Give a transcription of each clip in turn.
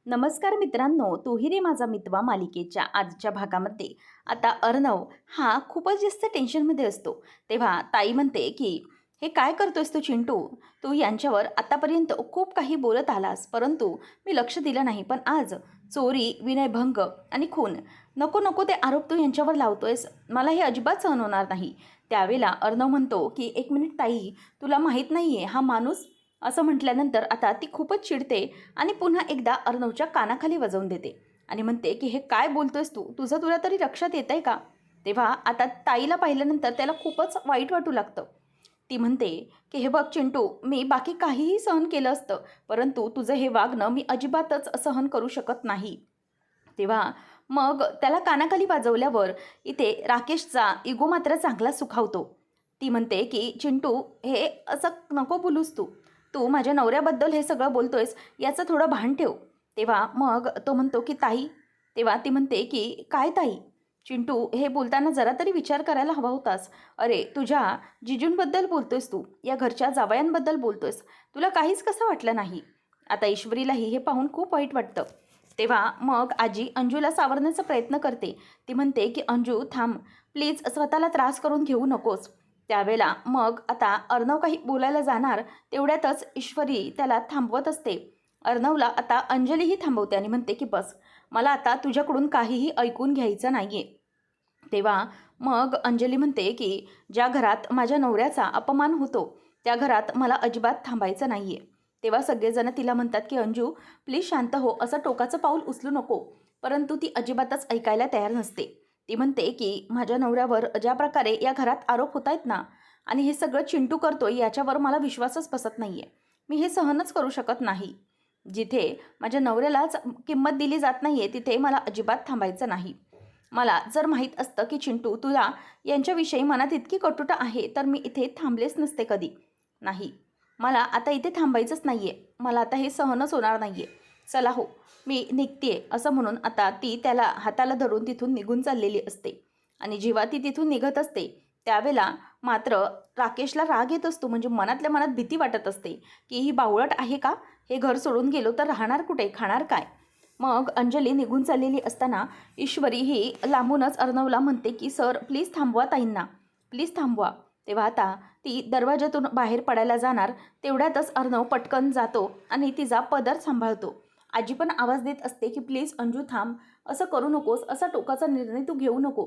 नमस्कार मित्रांनो, तूही रे माझा मितवा मालिकेच्या आजच्या भागामध्ये आता अर्णव हा खूपच जास्त टेन्शनमध्ये असतो. तेव्हा ताई म्हणते की हे काय करतोयस तू चिंटू? तू यांच्यावर आतापर्यंत खूप काही बोलत आलास, परंतु मी लक्ष दिलं नाही. पण आज चोरी, विनयभंग आणि खून, नको नको ते आरोप तू यांच्यावर लावतोयस. मला हे अजिबात सहन होणार नाही. त्यावेळेला अर्णव म्हणतो की एक मिनिट ताई, तुला माहीत नाही आहे हा माणूस. असं म्हटल्यानंतर आता ती खूपच चिडते आणि पुन्हा एकदा अर्णवच्या कानाखाली वाजवून देते आणि म्हणते की हे काय बोलतोयस तू? तुझं तुला तरी लक्षात येत आहे का? तेव्हा आता ताईला पाहिल्यानंतर त्याला खूपच वाईट वाटू लागतं. ती म्हणते की हे बघ चिंटू, मी बाकी काहीही सहन केलं असतं, परंतु तुझं हे वागणं मी अजिबातच सहन करू शकत नाही. तेव्हा मग त्याला कानाखाली वाजवल्यावर इथे राकेशचा इगो मात्र चांगला सुखावतो. ती म्हणते की चिंटू, हे असं नको बोलूस तू. तू माझ्या नवऱ्याबद्दल हे सगळं बोलतोयस याचं थोडं भान ठेव. तेव्हा मग तो म्हणतो की ताई. तेव्हा ती म्हणते की काय ताई? चिंटू, हे बोलताना जरा तरी विचार करायला हवा होतास. अरे तुझ्या जिजूंबद्दल बोलतोयस तू, या घरच्या जावयांबद्दल बोलतोयस. तुला काहीच कसं वाटलं नाही? आता ईश्वरीलाही हे पाहून खूप वाईट वाटतं. तेव्हा मग आजी अंजूला सावरण्याचा प्रयत्न करते. ती म्हणते की अंजू थांब, प्लीज स्वतःला त्रास करून घेऊ नकोस. त्यावेळेला मग आता अर्णव काही बोलायला जाणार तेवढ्यातच ईश्वरी त्याला थांबवत असते. अर्णवला आता अंजलीही थांबवते आणि म्हणते की बस, मला आता तुझ्याकडून काहीही ऐकून घ्यायचं नाही आहे. तेव्हा मग अंजली म्हणते की ज्या घरात माझ्या नवऱ्याचा अपमान होतो त्या घरात मला अजिबात थांबायचं नाही आहे. तेव्हा सगळेजण तिला म्हणतात की अंजू प्लीज शांत हो, असं टोकाचं पाऊल उचलू नको. परंतु ती अजिबातच ऐकायला तयार नसते. ती म्हणते की माझ्या नवऱ्यावर ज्या प्रकारे या घरात आरोप होत आहेत ना, आणि हे सगळं चिंटू करतोय याच्यावर मला विश्वासच बसत नाही आहे. मी हे सहनच करू शकत नाही. जिथे माझ्या नवऱ्यालाच किंमत दिली जात नाही आहे तिथे मला अजिबात थांबायचं नाही. मला जर माहीत असतं की चिंटू तुला यांच्याविषयी मनात इतकी कटुता आहे तर मी इथे थांबलेच नसते कधी. नाही, मला आता इथे थांबायचंच नाही आहे. मला आता हे सहनच होणार नाही आहे. चला हो, मी निघते असं म्हणून आता ती त्याला हाताला धरून तिथून निघून चाललेली असते. आणि जेव्हा ती तिथून निघत असते त्यावेळेला मात्र राकेशला राग येत असतो. म्हणजे मनातल्या मनात भीती वाटत असते की ही बावळट आहे का? हे घर सोडून गेलो तर राहणार कुठे, खाणार काय? मग अंजली निघून चाललेली असताना ईश्वरी ही लांबूनच अर्णवला म्हणते की सर प्लीज थांबवा ताईंना, प्लीज थांबवा. तेव्हा आता ती दरवाजातून बाहेर पडायला जाणार तेवढ्यातच अर्णव पटकन जातो आणि तिचा पदर सांभाळतो. आजी पण आवाज देत असते की प्लीज अंजू थांब, असं करू नकोस, असा टोकाचा निर्णय तू घेऊ नको.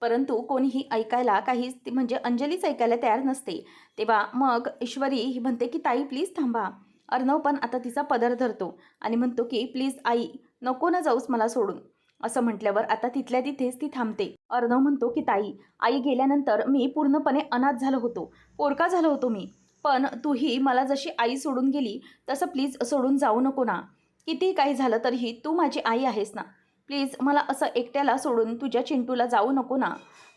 परंतु कोणीही ऐकायला काहीच म्हणजे अंजलीच ऐकायला तयार नसते. तेव्हा मग ईश्वरी ही म्हणते की ताई प्लीज थांबा. अर्णव पण आता तिचा पदर धरतो आणि म्हणतो की प्लीज आई, नको ना जाऊस मला सोडून. असं म्हटल्यावर आता तिथल्या तिथेच ती थांबते. अर्णव म्हणतो की ताई, आई गेल्यानंतर मी पूर्णपणे अनाथ झालो होतो, पोरका झालो होतो मी. पण तूही मला जशी आई सोडून गेली तसं प्लीज सोडून जाऊ नको ना. कितीही काही झालं तरीही तू माझी आई आहेस ना. प्लीज मला असं एकट्याला सोडून तुझ्या चिंटूला जाऊ नको ना.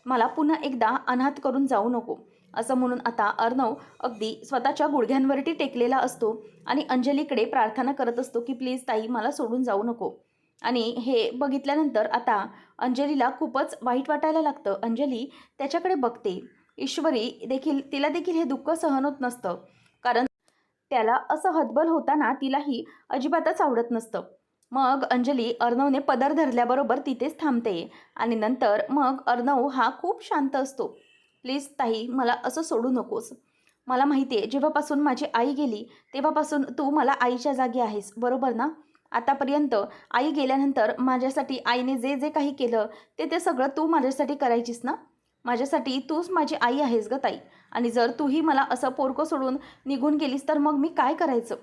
मला पुन्हा एकदा अनाथ करून जाऊ नको. असं म्हणून आता अर्णव अगदी स्वतःच्या गुडघ्यांवरती टेकलेला असतो आणि अंजलीकडे प्रार्थना करत असतो की प्लीज ताई मला सोडून जाऊ नको. आणि हे बघितल्यानंतर आता अंजलीला खूपच वाईट वाटायला लागतं. अंजली त्याच्याकडे बघते. ईश्वरी देखील, तिला देखील हे दुःख सहन होत नसतं, कारण त्याला असं हतबल होताना तिलाही अजिबातच आवडत नसतं. मग अंजली अर्णवने पदर धरल्याबरोबर तिथेच थांबते आणि नंतर मग अर्णव हा खूप शांत असतो. प्लीज ताई मला असं सोडू नकोस. मला माहिती आहे जेव्हापासून माझी आई गेली तेव्हापासून तू मला आईच्या जागी आहेस, बरोबर ना? आतापर्यंत आई गेल्यानंतर माझ्यासाठी आईने जे जे काही केलं ते ते सगळं तू माझ्यासाठी करायचीस ना. माझ्यासाठी तूच माझी आई आहेस गं ताई. आणि जर तूही मला असं पोरकं सोडून निघून गेलीस तर मग मी काय करायचं?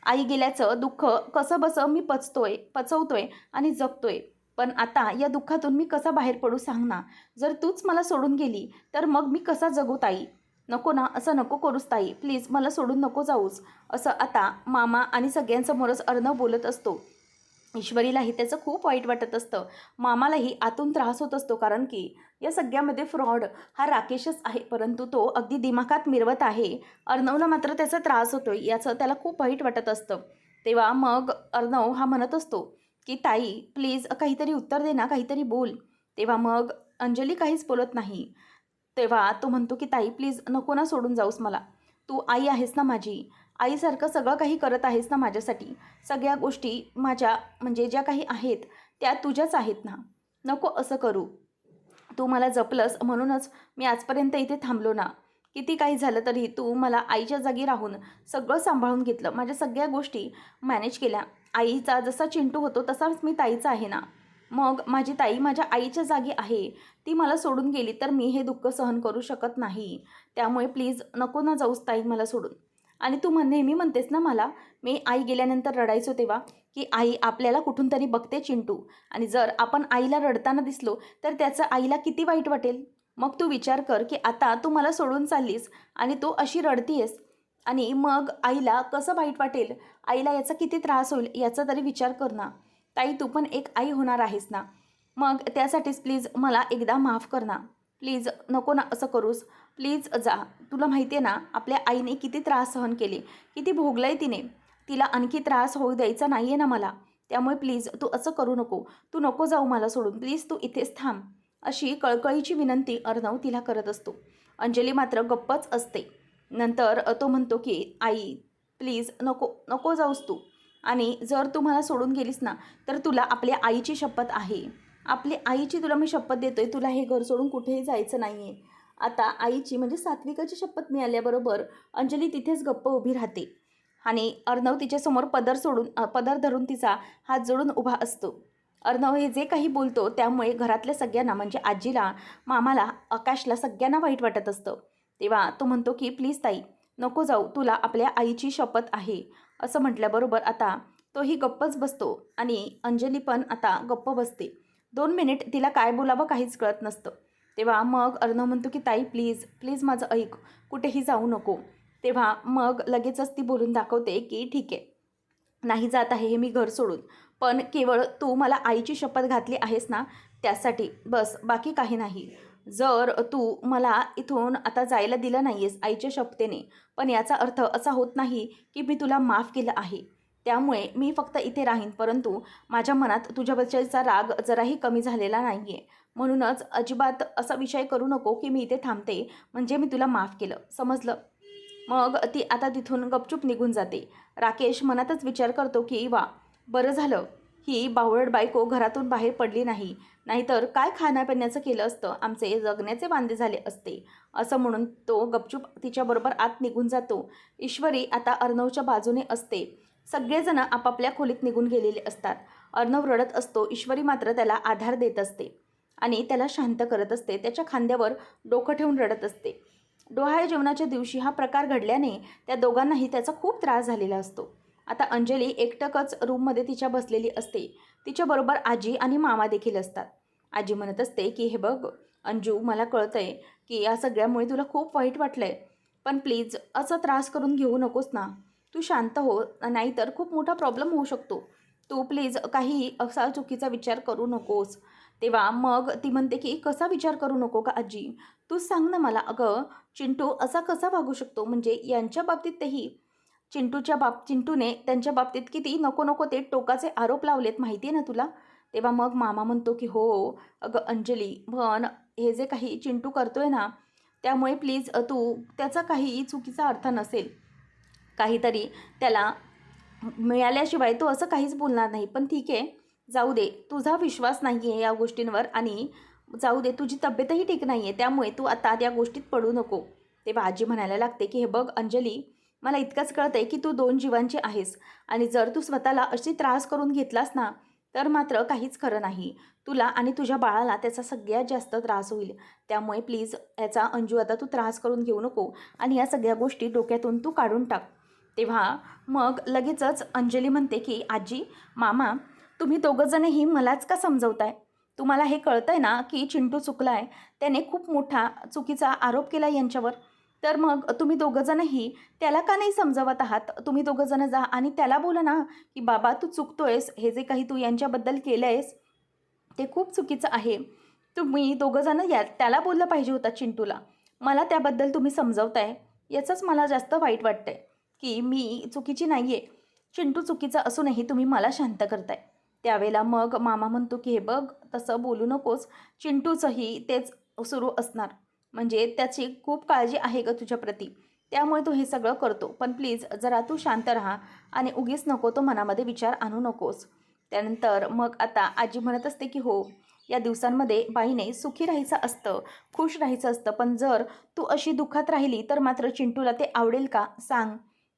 आई गेल्याचं दुःख कसं बसं मी पचवतोय आणि जगतोय. पण आता या दुःखातून मी कसा बाहेर पडू सांग ना. जर तूच मला सोडून गेली तर मग मी कसा जगू ताई? नको ना, असं नको करूस ताई, प्लीज मला सोडून नको जाऊस. असं आता मामा आणि सगळ्यांसमोरच अर्णव बोलत असतो. ईश्वरीलाही त्याचं खूप वाईट वाटत असतं. मामालाही आतून त्रास होत असतो, कारण की या सगळ्यामध्ये फ्रॉड हा राकेशच आहे, परंतु तो अगदी दिमाखात मिरवत आहे. अर्णवला मात्र त्याचा त्रास होतोय याचं त्याला खूप वाईट वाटत असतं. तेव्हा मग अर्णव हा म्हणत असतो की ताई प्लीज काहीतरी उत्तर दे ना, काहीतरी बोल. तेव्हा मग अंजली काहीच बोलत नाही. तेव्हा तो म्हणतो की ताई प्लीज नको ना सोडून जाऊस मला. तू आई आहेस ना माझी. आईसारखं सगळं काही करत आहेस ना माझ्यासाठी. सगळ्या गोष्टी माझ्या म्हणजे ज्या काही आहेत त्या तुझ्याच आहेत ना. नको असं करू. तू मला जपलंस म्हणूनच मी आजपर्यंत इथे थांबलो ना. किती काही झालं तरी तू मला आईच्या जागी राहून सगळं सांभाळून घेतलं. माझ्या सगळ्या गोष्टी मॅनेज केल्या. आईचा जसा चिंटू होतो तसाच मी ताईचा आहे ना. मग माझी ताई माझ्या आईच्या जागी आहे. ती मला सोडून गेली तर मी हे दुःख सहन करू शकत नाही. त्यामुळे प्लीज नको ना जाऊस ताई मला सोडून. आणि तू नेहमी म्हणतेस ना मला, मी आई गेल्यानंतर रडायचो तेव्हा, की आई आपल्याला कुठून तरी बघते चिंटू आणि जर आपण आईला रडताना दिसलो तर त्याचं आईला किती वाईट वाटेल. मग तू विचार कर की आता तू मला सोडून चाललीस आणि तू अशी रडतीयस आणि मग आईला कसं वाईट वाटेल, आईला याचा किती त्रास होईल याचा तरी विचार कर ना. ताई तू पण एक आई होणार आहेस ना. मग त्यासाठीच प्लीज मला एकदा माफ कर ना. प्लीज नको ना असं करूस. प्लीज जा. तुला माहिती आहे ना आपल्या आईने किती त्रास सहन केले, किती भोगलं आहे तिने. तिला आणखी त्रास होऊ द्यायचा नाही आहे ना मला. त्यामुळे प्लीज तू असं करू नको. तू नको जाऊ मला सोडून. प्लीज तू इथेच थांब. अशी कळकळीची विनंती अर्णव तिला करत असतो. अंजली मात्र गप्पच असते. नंतर तो म्हणतो की आई प्लीज नको नको जाऊस तू. आणि जर तू मला सोडून गेलीस ना तर तुला आपल्या आईची शपथ आहे. आपली आईची तुला मी शपथ देतोय. तुला हे घर सोडून कुठेही जायचं नाही आहे. आता आईची म्हणजे सात्विकाची शपथ मिळाल्याबरोबर अंजली तिथेच गप्प उभी राहते आणि अर्णव तिच्यासमोर पदर धरून तिचा हात जोडून उभा असतो. अर्णव हे जे काही बोलतो त्यामुळे घरातल्या सगळ्यांना म्हणजे आजीला, मामाला, आकाशला सगळ्यांना वाईट वाटत असतं. तेव्हा तो म्हणतो की प्लीज ताई नको जाऊ. तुला आपल्या आईची शपथ आहे. असं म्हटल्याबरोबर आता तोही गप्पच बसतो आणि अंजली पण आता गप्प बसते. 2 मिनिट तिला काय बोलावं काहीच कळत नसतं. तेव्हा मग अर्णव म्हणतो की ताई प्लीज प्लीज माझं ऐक. कुठेही जाऊ नको. तेव्हा मग लगेचच ती बोलून दाखवते की ठीक आहे. नाही जात आहे हे मी घर सोडून. पण केवळ तू मला आईची शपथ घातली आहेस ना त्यासाठी बस, बाकी काही नाही. जर तू मला इथून आता जायला दिलं नाही आहेस आईच्या शपथेने, पण याचा अर्थ असा होत नाही की मी तुला माफ केलं आहे. त्यामुळे मी फक्त इथे राहीन, परंतु माझ्या मनात तुझ्याबद्दलचा राग जराही कमी झालेला नाही आहे. म्हणूनच अजिबात असा विषय करू नको की मी इथे थांबते म्हणजे मी तुला माफ केलं, समजलं. मग ती आता तिथून गपचूप निघून जाते. राकेश मनातच विचार करतो की वा बरं झालं ही बावळट बायको घरातून बाहेर पडली नाही, नाहीतर काय खाण्यापिण्याचं केलं असतं, आमचे जगण्याचे वांदे झाले असते. असं म्हणून तो गपचूप तिच्याबरोबर आत निघून जातो. ईश्वरी आता अर्णवच्या बाजूने असते. सगळेजण आपापल्या खोलीत निघून गेलेले असतात. अर्णव रडत असतो. ईश्वरी मात्र त्याला आधार देत असते आणि त्याला शांत करत असते. त्याच्या खांद्यावर डोकं ठेवून रडत असते. डोहाळे जेवणाच्या दिवशी हा प्रकार घडल्याने त्या दोघांनाही त्याचा खूप त्रास झालेला असतो. आता अंजली एकटकच रूममध्ये तिच्या बसलेली असते. तिच्याबरोबर आजी आणि मामा देखील असतात. आजी म्हणत असते की हे बघ अंजू, मला कळतंय की या सगळ्यामुळे तुला खूप वाईट वाटलंय, पण प्लीज असा त्रास करून घेऊ नकोस ना. तू शांत हो, नाहीतर खूप मोठा प्रॉब्लेम होऊ शकतो. तू प्लीज काही असा चुकीचा विचार करू नकोस. तेव्हा मग ती म्हणते की कसा विचार करू नको का आजी, तूच सांग ना मला. अगं चिंटू असा कसा वागू शकतो, म्हणजे यांच्या बाबतीतही चिंटूने त्यांच्या बाबतीत किती नको नको ते टोकाचे आरोप लावलेत माहिती आहे ना तुला. तेव्हा मग मामा म्हणतो की हो अगं अंजली, पण हे जे काही चिंटू करतोय ना त्यामुळे प्लीज तू त्याचा काही चुकीचा अर्थ नसेल, काहीतरी त्याला मिळाल्याशिवाय तो असं काहीच बोलणार नाही. पण ठीक आहे, जाऊ दे, तुझा विश्वास नाही आहे या गोष्टींवर आणि जाऊ दे, तुझी तब्येतही ठीक नाही आहे, त्यामुळे तू आता त्या गोष्टीत पडू नको. तेव्हा आजी म्हणायला लागते की हे बघ अंजली, मला इतकंच कळतं आहे की तू 2 जीवांची आहेस आणि जर तू स्वतःला अशी त्रास करून घेतलास ना तर मात्र काहीच खरं नाही. तुला आणि तुझ्या बाळाला त्याचा सगळ्यात जास्त त्रास होईल. त्यामुळे प्लीज याचा अंजू आता तू त्रास करून घेऊ नको आणि या सगळ्या गोष्टी डोक्यातून तू काढून टाक. तेव्हा मग लगेचच अंजली म्हणते की आजी, मामा, तुम्ही दोघंजणही मलाच का समजवताय? तुम्हाला हे कळतं आहे ना की चिंटू चुकला आहे, त्याने खूप मोठा चुकीचा आरोप केला यांच्यावर. तर मग तुम्ही दोघंजणही त्याला का नाही समजावत आहात? तुम्ही दोघंजणं जा आणि त्याला बोला ना की बाबा तू चुकतोयस, हे जे काही तू यांच्याबद्दल केलं आहेस ते खूप चुकीचं आहे. तुम्ही दोघंजणं त्याला बोललं पाहिजे होता चिंटूला. मला त्याबद्दल तुम्ही समजावताय याचंच मला जास्त वाईट वाटतं आहे की मी चुकीची नाही आहे, चिंटू चुकीचा असूनही तुम्ही मला शांत करताय. त्यावेळेला मग मामा म्हणतो की हे बघ तसं बोलू नकोस, चिंटूचंही तेच सुरू असणार, म्हणजे त्याची खूप काळजी आहे ग तुझ्याप्रती. त्यामुळे तू हे सगळं करतो. पण प्लीज जरा तू शांत राहा आणि उगीच नको तो मनामध्ये विचार आणू नकोस. त्यानंतर मग आता आजी म्हणत असते की हो, या दिवसांमध्ये बाईने सुखी राहायचं असतं, खुश राहायचं असतं. पण जर तू अशी दुःखात राहिली तर मात्र चिंटूला ते आवडेल का सांग?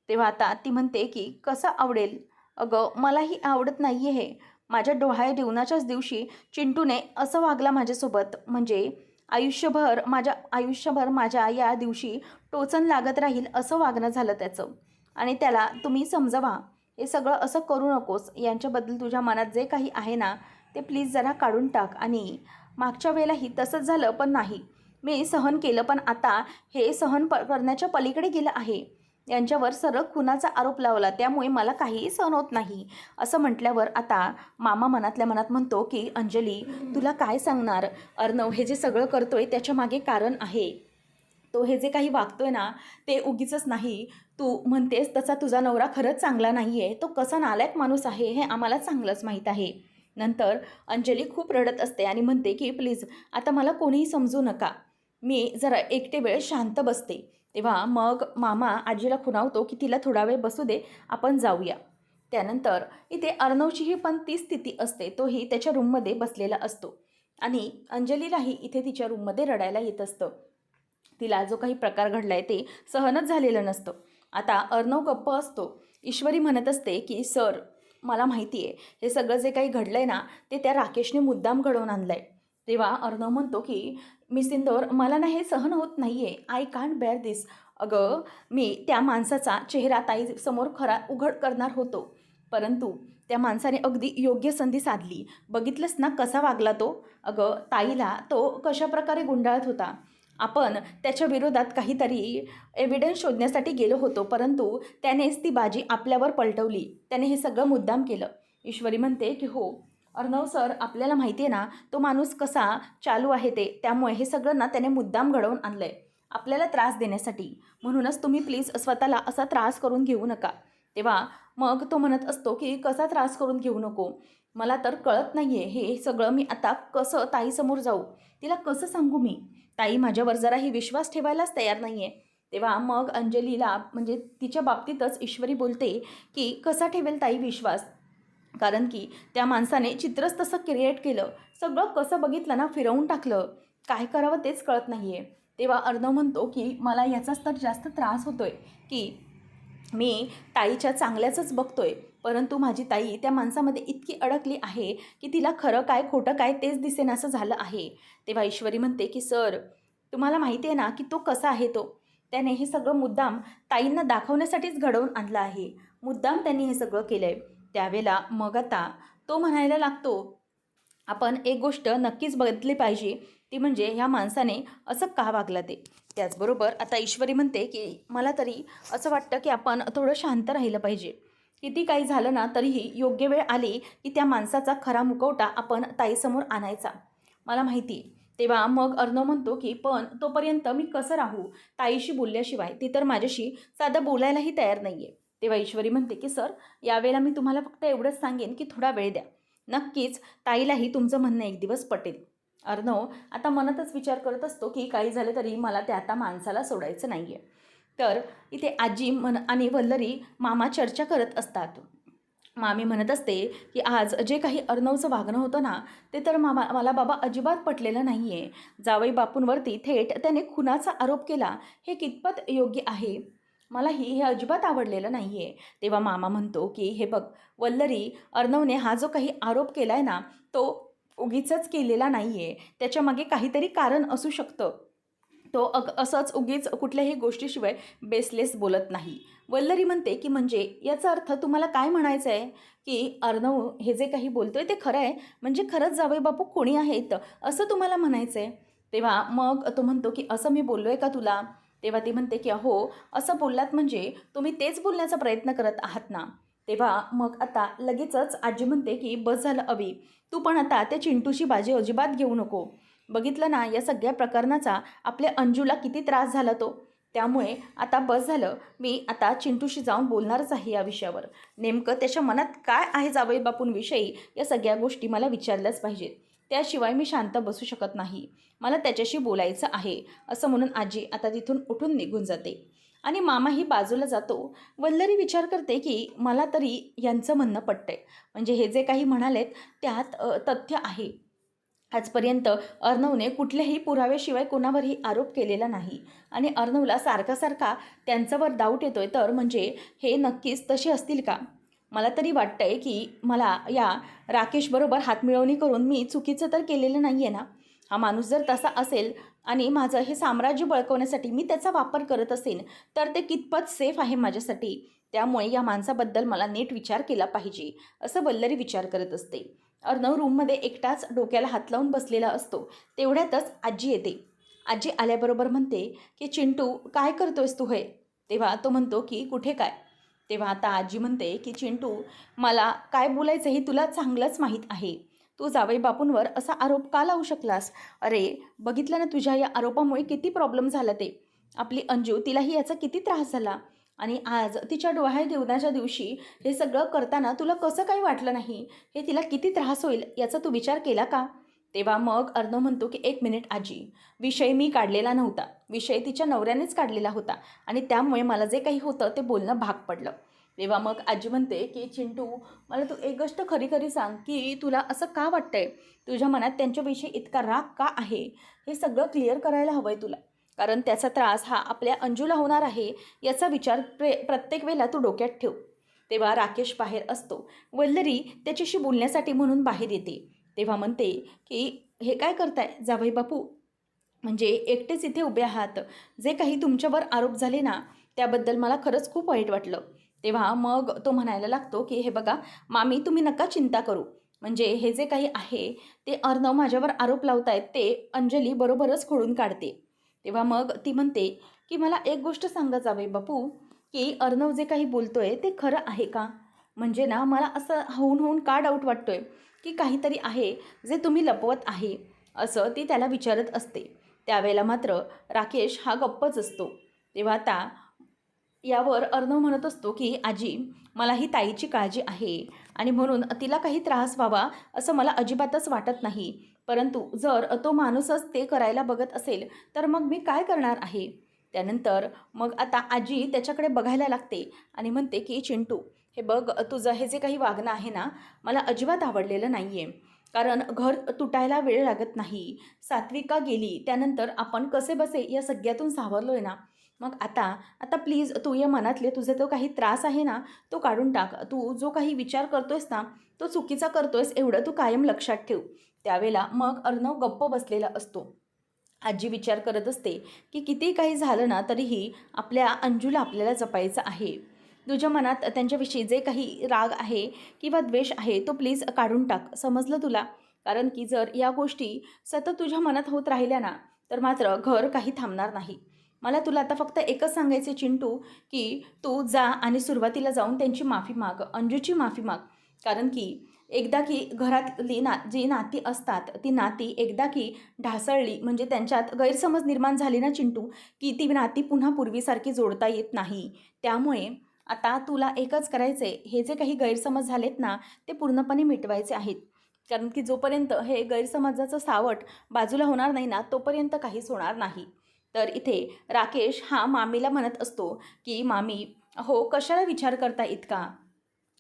तेव्हा आता ती म्हणते की कसं आवडेल? अगं मलाही आवडत नाही आहे हे. माझ्या डोहाळे जेवणाच्याच दिवशी चिंटूने असं वागला माझ्यासोबत. म्हणजे आयुष्यभर माझ्या या दिवशी टोचन लागत राहील असं वागणं झालं त्याचं. आणि त्याला तुम्ही समजवा, हे सगळं असं करू नकोस. यांच्याबद्दल तुझ्या मनात जे काही आहे ना ते प्लीज जरा काढून टाक. आणि मागच्या वेळेलाही तसंच झालं, पण नाही, मी सहन केलं. पण आता हे सहन करण्याच्या पलीकडे गेलं आहे. यांच्यावर सरळ खुनाचा आरोप लावला, त्यामुळे मला काहीही सहन होत नाही असं म्हटल्यावर आता मामा मनातल्या मनात म्हणतो की अंजली, तुला काय सांगणार, अर्णव हे जे सगळं करतोय त्याच्या मागे कारण आहे. तो हे जे काही वागतोय ना ते उगीचच नाही. तू म्हणतेस तसा तुझा नवरा खरंच चांगला नाही आहे, तो कसा नालायक माणूस आहे हे आम्हाला चांगलंच माहीत आहे. नंतर अंजली खूप रडत असते आणि म्हणते की प्लीज आता मला कोणीही समजू नका, मी जरा एकटे वेळ शांत बसते. तेव्हा मग मामा आजीला खुणावतो की तिला थोडा वेळ बसू दे, आपण जाऊया. त्यानंतर इथे अर्णवचीही पण ती स्थिती असते. तोही त्याच्या रूममध्ये बसलेला असतो आणि अंजलीलाही इथे तिच्या रूममध्ये रडायला येत असतं. तिला जो काही प्रकार घडला आहे ते सहनच झालेलं नसतं. आता अर्णव गप्प असतो. ईश्वरी म्हणत असते की सर, मला माहिती आहे हे सगळं जे काही घडलं आहे ना ते त्या राकेशने मुद्दाम घडवून आणलं आहे. तेव्हा अर्णव म्हणतो की मिस इंदोर, मला ना हे सहन होत नाही आहे. आय कांट बेअर दिस. अगं, मी त्या माणसाचा चेहरा ताईसमोर खरा उघड करणार होतो, परंतु त्या माणसाने अगदी योग्य संधी साधली. बघितलंस ना कसा वागला तो. अगं, ताईला तो कशाप्रकारे गुंडाळत होता. आपण त्याच्या विरोधात काहीतरी एव्हिडन्स शोधण्यासाठी गेलो होतो, परंतु त्यानेच ती बाजी आपल्यावर पलटवली. त्याने हे सगळं मुद्दाम केलं. ईश्वरी म्हणते की हो अर्णव सर, आपल्याला माहिती आहे ना तो माणूस कसा चालू आहे ते, त्यामुळे हे सगळं ना त्याने मुद्दाम घडवून आणलं आहे आपल्याला त्रास देण्यासाठी. म्हणूनच तुम्ही प्लीज स्वतःला असा त्रास करून घेऊ नका. तेव्हा मग तो म्हणत असतो की कसा त्रास करून घेऊ नको, मला तर कळत नाही आहे हे सगळं. मी आता कसं ताईसमोर जाऊ, तिला कसं सांगू मी. ताई माझ्यावर जराही विश्वास ठेवायलाच तयार नाही आहे. तेव्हा मग अंजलीला म्हणजे तिच्या बाबतीतच ईश्वरी बोलते की कसा ठेवेल ताई विश्वास, कारण की त्या माणसाने चित्रच तसं क्रिएट केलं. सगळं कसं बघितलं ना फिरवून टाकलं. काय करावं तेच कळत नाही आहे. तेव्हा अर्णव म्हणतो की मला याचाच तर जास्त त्रास होतो आहे की मी ताईच्या चांगल्याचंच बघतोय, परंतु माझी ताई त्या माणसामध्ये इतकी अडकली आहे की तिला खरं काय खोटं काय तेच दिसेनासं झालं आहे. तेव्हा ईश्वरी म्हणते की सर, तुम्हाला माहिती आहे ना की तो कसा आहे. त्याने हे सगळं मुद्दाम ताईंना दाखवण्यासाठीच घडवून आणलं आहे. मुद्दाम त्यांनी हे सगळं केलं आहे. त्यावेळेला मग आता तो म्हणायला लागतो, आपण एक गोष्ट नक्कीच बघितली पाहिजे, ती म्हणजे ह्या माणसाने असं का वागलं ते. त्याचबरोबर आता ईश्वरी म्हणते की मला तरी असं वाटतं की आपण थोडं शांत राहिलं पाहिजे. किती काही झालं ना तरीही योग्य वेळ आली की त्या माणसाचा खरा मुखवटा आपण ताईसमोर आणायचा, मला माहिती. तेव्हा मग अर्णव म्हणतो की पण तोपर्यंत मी कसं राहू ताईशी बोलल्याशिवाय, ती तर माझ्याशी साधं बोलायलाही तयार नाही आहे. तेव्हा ईश्वरी म्हणते की सर, यावेळेला मी तुम्हाला फक्त एवढंच सांगेन की थोडा वेळ द्या. नक्कीच ताईलाही तुमचं म्हणणं एक दिवस पटेल. अर्णव आता मनातच विचार करत असतो की काही झालं तरी मला त्या आता माणसाला सोडायचं नाही आहे. तर इथे आजी आणि वल्लरी मामा चर्चा करत असतात. मामी म्हणत असते की आज जे काही अर्णवचं वागणं होतं ना ते तर मला बाबा अजिबात पटलेलं नाही आहे. जावई बापूंवरती थेट त्याने खुनाचा आरोप केला, हे कितपत योग्य आहे. मलाही हे अजिबात आवडलेलं नाही आहे. तेव्हा मामा म्हणतो की हे बघ वल्लरी, अर्णवने हा जो काही आरोप केला आहे ना तो उगीचच केलेला नाही आहे. त्याच्यामागे काहीतरी कारण असू शकतं. तो असंच उगीच कुठल्याही गोष्टीशिवाय बेसलेस बोलत नाही. वल्लरी म्हणते की म्हणजे याचा अर्थ तुम्हाला काय म्हणायचं आहे की अर्णव हे जे काही बोलतोय ते खरं आहे, म्हणजे खरंच जावई बापू कोणी आहेत असं तुम्हाला म्हणायचं आहे. तेव्हा मग तो म्हणतो की असं मी बोललो आहे का तुला. तेव्हा ती म्हणते की हो असं बोललात म्हणजे तुम्ही तेच बोलण्याचा प्रयत्न करत आहात ना. तेव्हा मग आता लगेचच आजी म्हणते की बस झालं अवी, तू पण आता त्या चिंटूची बाजी अजिबात घेऊ नको. बघितलं ना या सगळ्या प्रकरणाचा आपल्या अंजूला किती त्रास झाला तो. त्यामुळे आता बस झालं, मी आता चिंटूशी जाऊन बोलणारच आहे या विषयावर. नेमकं त्याच्या मनात काय आहे जावई बापूंविषयी या सगळ्या गोष्टी मला विचारल्याच पाहिजेत. त्याशिवाय मी शांत बसू शकत नाही, मला त्याच्याशी बोलायचं आहे असं म्हणून आजी आता तिथून उठून निघून जाते. आणि मामाही बाजूला जातो. वल्लरी विचार करते की मला तरी यांचं म्हणणं पटतंय. म्हणजे हे जे काही म्हणालेत त्यात तथ्य आहे. आजपर्यंत अर्णवने कुठल्याही पुराव्याशिवाय कोणावरही आरोप केलेला नाही आणि अर्णवला सारखा सारखा त्यांच्यावर डाऊट येतोय, तर म्हणजे हे नक्कीच तसे असतील का? मला तरी वाटतंय की मला या राकेशबरोबर हातमिळवणी करून मी चुकीचं तर केलेलं नाही आहे ना. हा माणूस जर तसा असेल आणि माझं हे साम्राज्य बळकवण्यासाठी मी त्याचा वापर करत असेन, तर ते कितपत सेफ आहे माझ्यासाठी. त्यामुळे या माणसाबद्दल मला नीट विचार केला पाहिजे, असं वल्लरी विचार करत असते. अर्णव रूममध्ये एकटाच डोक्याला हात लावून बसलेला असतो. तेवढ्यातच आजी येते. आजी आल्याबरोबर म्हणते की चिंटू, काय करतोयस तू हे? तेव्हा तो म्हणतो की कुठे काय? तेव्हा आता आजी म्हणते की चिंटू, मला काय बोलायचं हे तुला चांगलंच माहीत आहे. तू जावई बापूंवर असा आरोप का लावू शकलास? अरे, बघितलं ना तुझ्या या आरोपामुळे किती प्रॉब्लेम झाला ते. आपली अंजू, तिलाही याचा किती त्रास झाला. आणि आज तिच्या डोहाळे जेवणाच्या दिवशी हे सगळं करताना तुला कसं काही वाटलं नाही? हे तिला किती त्रास होईल याचा तू विचार केला का? तेव्हा मग अर्णव म्हणतो की एक मिनिट आजी, विषय मी काढलेला नव्हता. विषय तिच्या नवऱ्यानेच काढलेला होता आणि त्यामुळे मला जे काही होतं ते बोलणं भाग पडलं. तेव्हा मग आजी म्हणते की चिंटू, मला तू एक गोष्ट खरी खरी सांग की तुला असं का वाटतंय? तुझ्या मनात त्यांच्याविषयी इतका राग का आहे? हे सगळं क्लिअर करायला हवं आहे तुला. कारण त्याचा त्रास हा आपल्या अंजूला होणार आहे याचा विचार प्रत्येक वेळेला तू डोक्यात ठेव. तेव्हा राकेश बाहेर असतो. वल्लरी त्याच्याशी बोलण्यासाठी म्हणून बाहेर येते. तेव्हा म्हणते की हे काय करताय जावई बापू? म्हणजे एकटेच इथे उभे आहात. जे काही तुमच्यावर आरोप झाले ना, त्याबद्दल मला खरंच खूप वाईट वाटलं. तेव्हा मग तो म्हणायला लागतो की हे बघा मामी, तुम्ही नका चिंता करू. म्हणजे हे जे काही आहे ते अर्णव माझ्यावर आरोप लावतायत ते अंजली बरोबरच खोडून काढते. तेव्हा मग ती म्हणते की मला एक गोष्ट सांगा जावई बापू, की अर्णव जे काही बोलतोय ते खरं आहे का? म्हणजे ना मला असं होऊन होऊन का डाऊट वाटतोय की काहीतरी आहे जे तुम्ही लपवत आहे, असं ती त्याला विचारत असते. त्यावेळेला मात्र राकेश हा गप्पच असतो. तेव्हा आता यावर अर्णव म्हणत असतो की आजी, मला ही ताईची काळजी आहे आणि म्हणून तिला काही त्रास व्हावा असं मला अजिबातच वाटत नाही. परंतु जर तो माणूसच ते करायला बघत असेल तर मग मी काय करणार आहे? त्यानंतर मग आता आजी त्याच्याकडे बघायला लागते आणि म्हणते की चिंटू, हे बघ, तुझं हे जे काही वागणं आहे ना, मला अजिबात आवडलेलं नाही आहे. कारण घर तुटायला वेळ लागत नाही. सात्विका गेली त्यानंतर आपण कसेबसे या सगळ्यातून सावरलो आहे ना. मग आता आता प्लीज तू या मनातले तुझे तो काही त्रास आहे ना, तो काढून टाक. तू जो काही विचार करतोयस ना, तो चुकीचा करतोयस एवढं तू कायम लक्षात ठेव. त्यावेळेला मग अर्णव गप्प बसलेला असतो. आजी विचार करत असते की किती काही झालं ना तरीही आपल्या अंजूला आपल्याला जपायचं आहे. तुझ्या मनात त्यांच्याविषयी जे काही राग आहे किंवा द्वेष आहे तो प्लीज काढून टाक. समजलं तुला? कारण की जर या गोष्टी सतत तुझ्या मनात होत राहिल्या ना, तर मात्र घर काही थांबणार नाही. मला तुला आता फक्त एकच सांगायचे चिंटू, की तू जा आणि सुरुवातीला जाऊन त्यांची माफी माग, अंजूची माफी माग. कारण की एकदा की घरातली जी नाती असतात ती नाती एकदा की ढासळली म्हणजे त्यांच्यात गैरसमज निर्माण झाले ना चिंटू, की ती नाती पुन्हा पूर्वीसारखी जोडता येत नाही. त्यामुळे आता तुला एकच करायचं आहे, हे जे काही गैरसमज झालेत ना ते पूर्णपणे मिटवायचे आहेत. कारण की जोपर्यंत हे गैरसमजाचं सावट बाजूला होणार नाही ना तोपर्यंत काहीच होणार नाही. तर इथे राकेश हा मामीला म्हणत असतो की मामी, हो कशाला विचार करता इतका?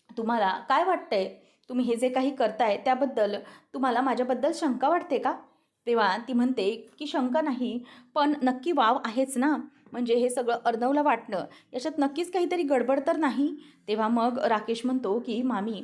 तुम्हाला काय वाटतंय? तुम्ही हे जे काही करताय त्याबद्दल तुम्हाला माझ्याबद्दल शंका वाटते का? तेव्हा ती म्हणते की शंका नाही, पण नक्की वाव आहेच ना. म्हणजे हे सगळं अर्णवला वाटणं याच्यात नक्कीच काहीतरी गडबड तर नाही? तेव्हा मग राकेश म्हणतो की मामी,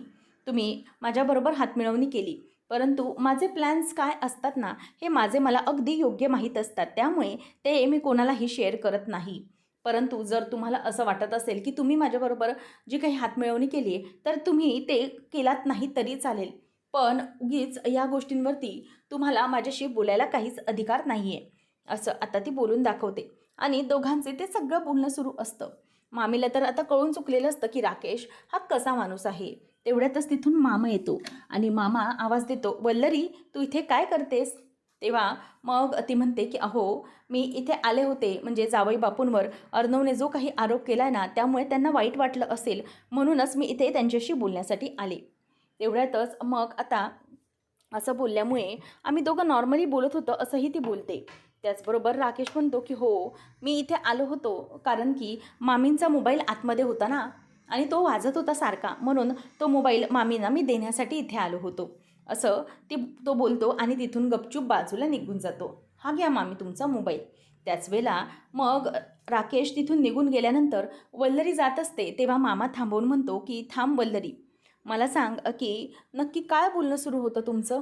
तुम्ही माझ्याबरोबर हातमिळवणी केली, परंतु माझे प्लॅन्स काय असतात ना हे माझे मला अगदी योग्य माहीत असतात. त्यामुळे ते मी कोणालाही शेअर करत नाही. परंतु जर तुम्हाला असं वाटत असेल की तुम्ही माझ्याबरोबर जी काही हातमिळवणी केली आहे तर तुम्ही ते केलात नाही तरी चालेल. पण उगीच या गोष्टींवरती तुम्हाला माझ्याशी बोलायला काहीच अधिकार नाही आहे, असं आता ती बोलून दाखवते. आणि दोघांचे ते सगळं बोलणं सुरू असतं. मामीला तर आता कळून चुकलेलं असतं की राकेश हा कसा माणूस आहे. तेवढ्यातच तिथून मामा येतो आणि मामा आवाज देतो, वल्लरी, तू इथे काय करतेस? तेव्हा मग ती म्हणते की अहो, मी इथे आले होते म्हणजे जावई बापूंवर अर्णवने जो काही आरोप केला ना त्यामुळे त्यांना वाईट वाटलं असेल, म्हणूनच मी इथे त्यांच्याशी बोलण्यासाठी आले. तेवढ्यातच मग आता असं बोलल्यामुळे आम्ही दोघं नॉर्मली बोलत होतो असंही ती बोलते. त्याचबरोबर राकेश म्हणतो की हो, मी इथे आलो होतो कारण की मामींचा मोबाईल आतमध्ये होता ना आणि तो वाजत होता सारखा, म्हणून तो मोबाईल मामींना मी देण्यासाठी इथे आलो होतो, असं तो बोलतो आणि तिथून गपचूप बाजूला निघून जातो. हा घ्या मामी तुमचा मोबाईल. त्याच वेळेला मग राकेश तिथून निघून गेल्यानंतर वल्लरी जात असते, तेव्हा मामा थांबवून म्हणतो की थांब वल्लरी, मला सांग की नक्की काय बोलणं सुरू होतं तुमचं.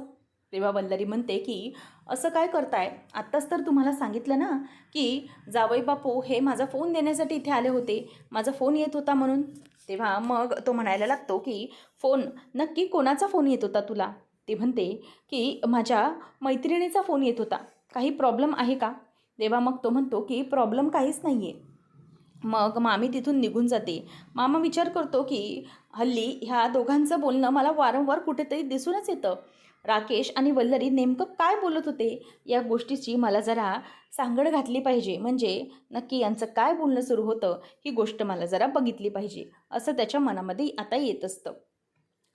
तेव्हा वल्लरी म्हणते की असं काय करताय, आत्ताच तर तुम्हाला सांगितलं ना की जावई बापू हे माझा फोन देण्यासाठी इथे आले होते, माझा फोन येत होता म्हणून. तेव्हा मग तो म्हणायला लागतो की फोन, नक्की कोणाचा फोन येत होता तुला. ती म्हणते की माझ्या मैत्रिणीचा फोन येत होता, काही प्रॉब्लेम आहे का. तेव्हा मग तो म्हणतो की प्रॉब्लेम काहीच नाही आहे. मग मामी तिथून निघून जाते. मामा विचार करतो की हल्ली ह्या दोघांचं बोलणं मला वारंवार कुठेतरी दिसूनच येतं. राकेश आणि वल्लरी नेमकं काय बोलत होते या गोष्टीची मला जरा सांगड घातली पाहिजे, म्हणजे नक्की यांचं काय बोलणं सुरू होतं ही गोष्ट मला जरा बघितली पाहिजे, असं त्याच्या मनामध्ये आता येत असतं.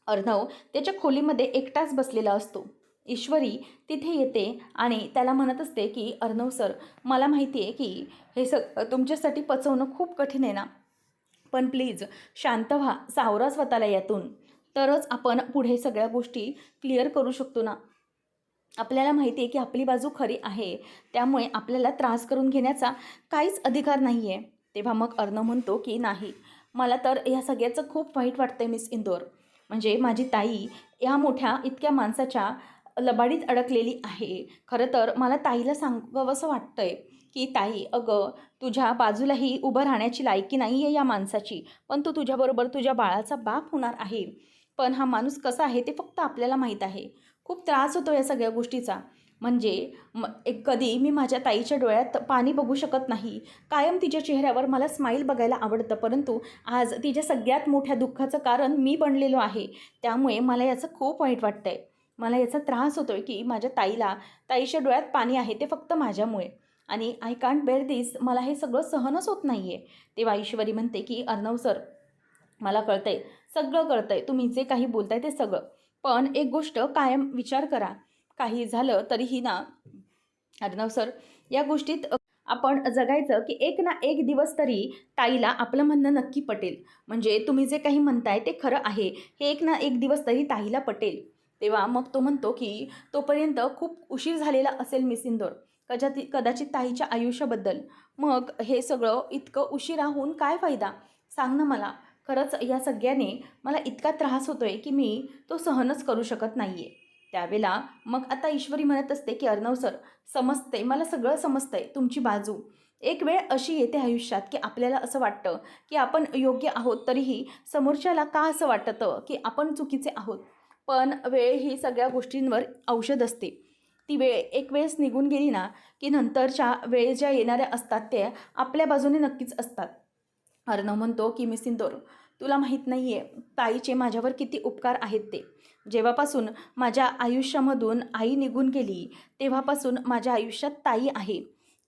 अर्णव त्याच्या खोलीमध्ये एकटाच बसलेला असतो. ईश्वरी तिथे येते आणि त्याला म्हणत असते की अर्णव सर, मला माहिती आहे की हे तुमच्यासाठी पचवणं खूप कठीण आहे ना, पण प्लीज शांत व्हा, सावरा स्वतःला यातून, तरच आपण पुढे सगळ्या गोष्टी क्लिअर करू शकतो ना. आपल्याला माहिती आहे की आपली बाजू खरी आहे, त्यामुळे आपल्याला त्रास करून घेण्याचा काहीच अधिकार नाही आहे. तेव्हा मग अर्णव म्हणतो की नाही, मला तर या सगळ्याचं खूप वाईट वाटतं आहे मिस इंदोर. म्हणजे माझी ताई या मोठ्या इतक्या माणसाच्या लबाडीत अडकलेली आहे. खरं तर मला ताईला सांगावंसं वाटतं आहे की ताई, अगं तुझ्या बाजूलाही उभं राहण्याची लायकी नाही आहे या माणसाची, पण तू तुझ्याबरोबर तुझ्या बाळाचा बाप होणार आहे. पण हा माणूस कसा आहे ते फक्त आपल्याला माहीत आहे. खूप त्रास होतो या सगळ्या गोष्टीचा. म्हणजे एक कधी मी माझ्या ताईच्या डोळ्यात पाणी बघू शकत नाही. कायम तिच्या चेहऱ्यावर मला स्माईल बघायला आवडतं, परंतु आज तिच्या सगळ्यात मोठ्या दुःखाचं कारण मी बनलेलो आहे. त्यामुळे मला याचं खूप वाईट वाटतं आहे. मला याचा त्रास होतो आहे की माझ्या ताईच्या डोळ्यात पाणी आहे ते फक्त माझ्यामुळे, आणि आय कांट बेअर दिस, मला हे सगळं सहनच होत नाही आहे. तेव्हा ईश्वरी म्हणते की अर्णव सर, मला कळतंय, सगळं कळतंय, तुम्ही जे काही बोलताय ते सगळं, पण एक गोष्ट कायम विचार करा, काही झालं तरीही ना अर्णव सर, या गोष्टीत आपण जगायचं की एक ना एक दिवस तरी ताईला आपलं म्हणणं नक्की पटेल. म्हणजे तुम्ही जे काही म्हणताय ते खरं आहे, हे एक ना एक दिवस तरी ताईला पटेल. तेव्हा मग तो म्हणतो की तोपर्यंत खूप उशीर झालेला असेल मिस इंदोर, कदाचित ताईच्या आयुष्याबद्दल. मग हे सगळं इतकं उशिरा होऊन काय फायदा, सांग ना मला. खरंच या सगळ्याने मला इतका त्रास होतो आहे की मी तो सहनच करू शकत नाही आहे. त्यावेळेला मग आता ईश्वरी म्हणत असते की अर्णव सर, समजते, मला सगळं समजतंय तुमची बाजू. एक वेळ अशी येते आयुष्यात की आपल्याला असं वाटतं की आपण योग्य आहोत, तरीही समोरच्याला का असं वाटतं की आपण चुकीचे आहोत. पण वेळ ही सगळ्या गोष्टींवर औषध असते. ती वेळ एक वेळेस निघून गेली ना की नंतरच्या वेळ ज्या येणाऱ्या असतात त्या आपल्या बाजूने नक्कीच असतात. अर्णव म्हणतो की मिस इंदोर, तुला माहीत नाही आहे ताईचे माझ्यावर किती उपकार आहेत ते. जेव्हापासून माझ्या आयुष्यामधून आई निघून गेली तेव्हापासून माझ्या आयुष्यात ताई आहे.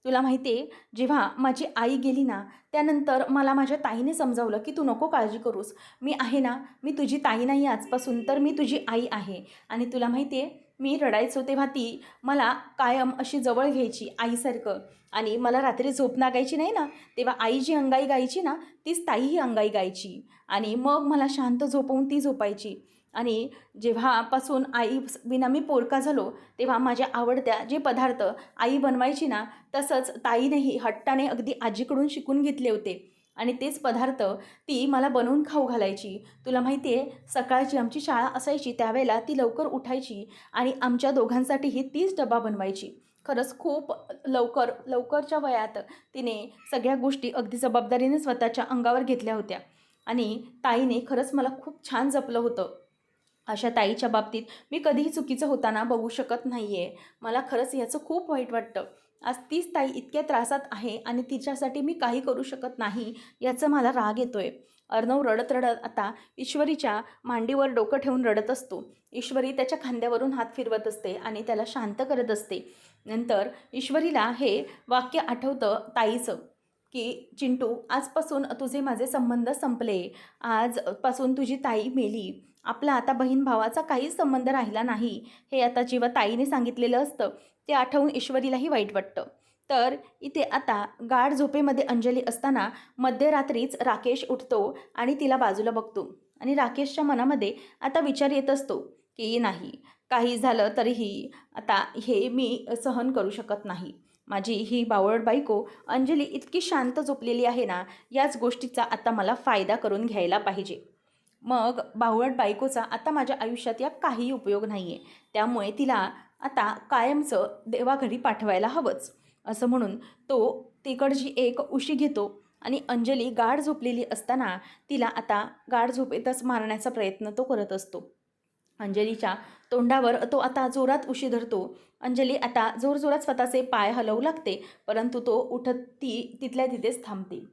तुला माहिती आहे, जेव्हा माझी आई गेली ना त्यानंतर मला माझ्या ताईने समजावलं की तू नको काळजी करूस, मी आहे ना, मी तुझी ताई नाही आजपासून, तर मी तुझी आई आहे. आणि तुला माहिती आहे, मी रडायचो तेव्हा ती मला कायम अशी जवळ घ्यायची आईसारखं, आणि मला रात्री झोप लागायची नाही ना तेव्हा आई जी अंगाई गायची ना तीच ताईही अंगाई गायची, आणि मग मला शांत झोपवून ती झोपायची. आणि जेव्हापासून आई विना मी पोरका झालो तेव्हा माझ्या आवडत्या जे पदार्थ आई बनवायची ना, तसंच ताईनेही हट्टाने अगदी आजीकडून शिकून घेतले होते, आणि तेच पदार्थ ती मला बनवून खाऊ घालायची. तुला माहिती आहे, सकाळची आमची शाळा असायची त्यावेळेला ती लवकर उठायची आणि आमच्या दोघांसाठीही तीच डबा बनवायची. खरंच खूप लवकरच्या वयात तिने सगळ्या गोष्टी अगदी जबाबदारीने स्वतःच्या अंगावर घेतल्या होत्या, आणि ताईने खरंच मला खूप छान जपलं होतं. अशा ताईच्या बाबतीत मी कधीही चुकीचं होताना बघू शकत नाही आहे. मला खरंच याचं खूप वाईट वाटतं. आज तीच ताई इतक्या त्रासात आहे आणि तिच्यासाठी मी काही करू शकत नाही, याचं मला राग येतो आहे. अर्णव रडत रडत आता ईश्वरीच्या मांडीवर डोकं ठेवून रडत असतो. ईश्वरी त्याच्या खांद्यावरून हात फिरवत असते आणि त्याला शांत करत असते. नंतर ईश्वरीला हे वाक्य आठवतं ताईचं की चिंटू, आजपासून तुझे माझे संबंध संपले, आजपासून तुझी ताई मेली, आपला आता बहीण भावाचा काहीच संबंध राहिला नाही. हे आता जेव्हा ताईने सांगितलेलं असतं ते आठवून ईश्वरीलाही वाईट वाटतं. तर इथे आता गाढ झोपेमध्ये अंजली असताना मध्यरात्रीच राकेश उठतो आणि तिला बाजूला बघतो आणि राकेशच्या मनामध्ये आता विचार येत असतो की नाही, काही झालं तरीही आता हे मी सहन करू शकत नाही. माझी ही बावळट बायको अंजली इतकी शांत झोपलेली आहे ना, याच गोष्टीचा आता मला फायदा करून घ्यायला पाहिजे. मग बावळट बायकोचा आता माझ्या आयुष्यात या काही उपयोग नाही आहे. त्यामुळे तिला आता कायमचं देवाघरी पाठवायला हवंच. असं म्हणून तो तिकडची एक उशी घेतो आणि अंजली गाढ झोपलेली असताना तिला आता गाढ झोपेतच मारण्याचा प्रयत्न तो करत असतो. अंजलीच्या तोंडावर तो आता जोरात उशी धरतो. अंजली आता जोरजोरात स्वतःचे पाय हलवू लागते, परंतु तो उठत ती तिथल्या तिथेच थांबते.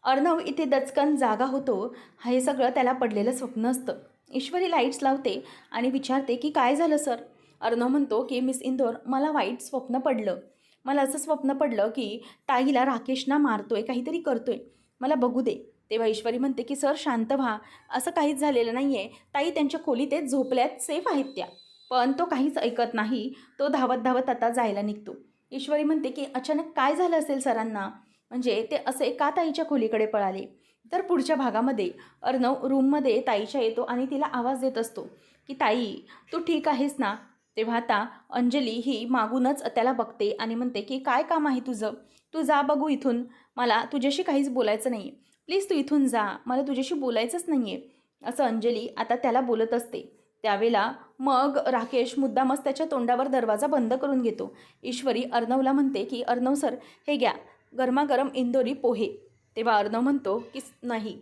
अर्णव इथे दचकन जागा होतो. हे सगळं त्याला पडलेलं स्वप्न असतं. ईश्वरी लाईट्स लावते आणि विचारते की काय झालं सर? अर्णव म्हणतो की मिस इंदोर, मला वाईट स्वप्न पडलं. मला असं स्वप्न पडलं की ताईला राकेशना मारतोय, काहीतरी करतोय. मला बघू दे. तेव्हा ईश्वरी म्हणते की सर शांत व्हा, असं काहीच झालेलं नाही आहे. ताई त्यांच्या खोलीत झोपल्यात, सेफ आहेत त्या. पण तो काहीच ऐकत नाही. तो धावत धावत आता जायला निघतो. ईश्वरी म्हणते की अचानक काय झालं असेल सरांना, म्हणजे ते असे का ताईच्या खोलीकडे पळाले. तर पुढच्या भागामध्ये अर्णव रूममध्ये ताईच्या येतो आणि तिला आवाज देत असतो की ताई, तू ठीक आहेस ना? तेव्हा आता अंजली ही मागूनच त्याला बघते आणि म्हणते की काय काम आहे तुझं? तू जा बघू इथून, मला तुझ्याशी काहीच बोलायचं नाही. प्लीज तू इथून जा, मला तुझ्याशी बोलायचंच नाही आहे. असं अंजली आता त्याला बोलत असते. त्यावेळेला मग राकेश मुद्दामच त्याच्या तोंडावर दरवाजा बंद करून घेतो. ईश्वरी अर्णवला म्हणते की अर्णव सर, हे घ्या गरमागरम इंदोरी पोहे. तेव्हा अर्णव म्हणतो की नाही,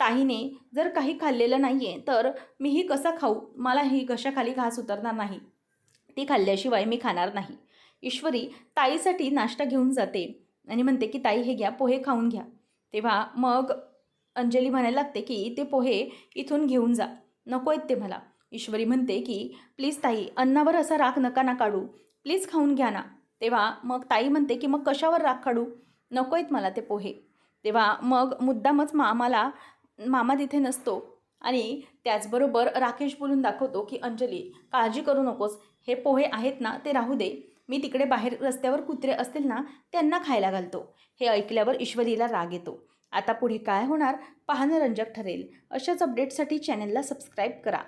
ताईने जर काही खाल्लेलं नाही आहे तर मीही कसं खाऊ? मला ही घशाखाली घास उतरणार नाही. ती खाल्ल्याशिवाय मी खाणार नाही. ईश्वरी ताईसाठी नाश्ता घेऊन जाते आणि म्हणते की ताई हे घ्या, पोहे खाऊन घ्या. तेव्हा मग अंजली म्हणायला लागते की ते पोहे इथून घेऊन जा, नको आहेत ते मला. ईश्वरी म्हणते की प्लीज ताई, अन्नावर असा राग नका ना काढू, प्लीज खाऊन घ्या ना. तेव्हा मग ताई म्हणते की मग कशावर राग काढू, नको आहेत मला ते पोहे. तेव्हा मग मुद्दामच मामा तिथे नसतो आणि त्याचबरोबर राकेश बोलून दाखवतो की अंजली, काळजी करू नकोस, हे पोहे आहेत ना ते राहू दे, मी तिकडे बाहेर रस्त्यावर कुत्रे असतील ना त्यांना खायला घालतो. हे ऐकल्यावर ईश्वरीला राग येतो. आता पुढे काय होणार पाहणं रंजक ठरेल. अशाच अपडेट्ससाठी चॅनलला सबस्क्राईब करा.